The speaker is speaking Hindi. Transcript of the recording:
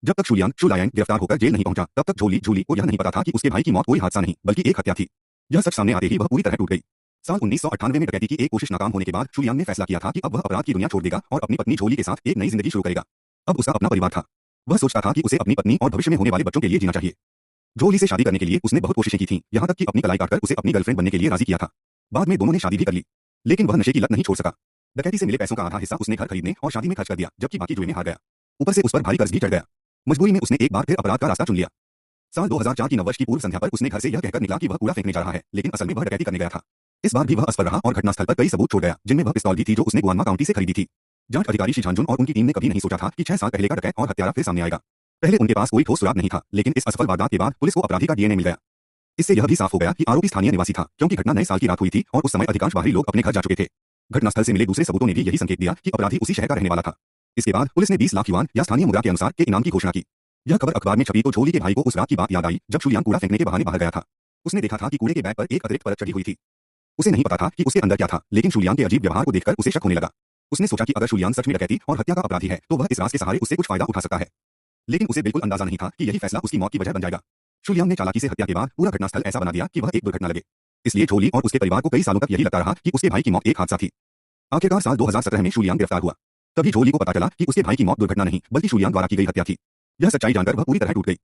जब तक शुलियान शुलायन गिरफ्तार होकर जेल नहीं पहुंचा, तब तक झोली जूली को यह नहीं पता था कि उसके भाई की मौत कोई हादसा नहीं बल्कि एक हत्या थी। यह सच सामने आते ही वह पूरी तरह टूट गई। साल 1998 में डकैती की एक कोशिश नाकाम होने के बाद शुलियान ने फैसला किया था कि अब वह अपराध की दुनिया छोड़ देगा और अपनी पत्नी झोली के साथ एक नई जिंदगी शुरू करेगा। अब उसका अपना परिवार था। वह सोचता था कि उसे अपनी पत्नी और भविष्य में होने वाले बच्चों के लिए जीना चाहिए। झोली से शादी करने के लिए उसने बहुत कोशिशें की थीं, यहाँ तक कि अपनी कलाई काटकर उसे अपनी गर्लफ्रेंड बनने के लिए राजी किया था। बाद में दोनों ने शादी भी कर ली, लेकिन वह नशे की लत नहीं छोड़ सका। डकैती से मिले पैसों का आधा हिस्सा उसने घर खरीदने और शादी में खर्च कर दिया, जबकि बाकी जुए में हार गया। ऊपर से उस पर भारी कर्ज भी चढ़ गया। मजबूरी में उसने एक बार फिर अपराध का रास्ता चुन लिया। साल 2004 की नववर्ष की पूर्व संध्या पर उसने घर से यह कहकर निकला कि वह कूड़ा फेंकने जा रहा है, लेकिन असल में वह डकैती करने गया था। इस बार भी वह असफल रहा और घटनास्थल पर कई सबूत छोड़ गया, जिनमें वह पिस्तौल भी थी जो उसने गुआनमा काउंटी से खरीदी थी। जांच अधिकारी श्री झांझुन और उनकी टीम ने कभी नहीं सोचा था कि 6 साल पहले का डकैत और हत्यारा फिर सामने आएगा। पहले उनके पास कोई ठोस सुराग नहीं था, लेकिन इस असफल वारदात के बाद पुलिस को अपराधी का डीएनए मिल गया। इससे यह भी साफ हो गया कि आरोपी स्थानीय निवासी था, क्योंकि घटना नए साल की रात हुई थी और उस समय अधिकांश बाहरी लोग अपने घर जा चुके थे। घटनास्थल से मिले दूसरे सबूतों ने भी यही संकेत दिया कि अपराधी उसी शहर का रहने वाला था। इसके बाद पुलिस ने 20 लाख युआन या स्थानीय मुद्रा के अनुसार के इनाम की घोषणा की। यह खबर अखबार में छपी तो झोली के भाई को उस रात की बात याद आई जब शुलियान कूड़ा फेंकने के बहाने बाहर गया था। उसने देखा था कि कूड़े के बैग पर एक अतिरिक्त परत चढ़ी हुई थी। उसे नहीं पता था कि उसके अंदर क्या था, लेकिन शुलियान के अजीब व्यवहार को देखकर उसे शक होने लगा। उसने सोचा कि अगर शुलियान सच में डकैती और हत्या का अपराधी है तो वह इस राज के सहारे उससे कुछ फायदा उठा सकता है। लेकिन उसे बिल्कुल अंदाजा नहीं था कि यही फैसला उसकी मौत की वजह बन जाएगा। शुलियान ने चालाकी से हत्या के बाद पूरा घटनास्थल ऐसा बना दिया कि वह एक दुर्घटना लगे। इसलिए झोली और उसके परिवार को कई सालों तक यही लगता रहा कि उसके भाई की मौत एक हादसा थी। आखिरकार साल 2017 में शुलियान गिरफ्तार हुआ। तभी झोली को पता चला कि उसके भाई की मौत दुर्घटना नहीं बल्कि शुलियान द्वारा की गई हत्या थी। यह सच्चाई जानकर वह पूरी तरह टूट गई।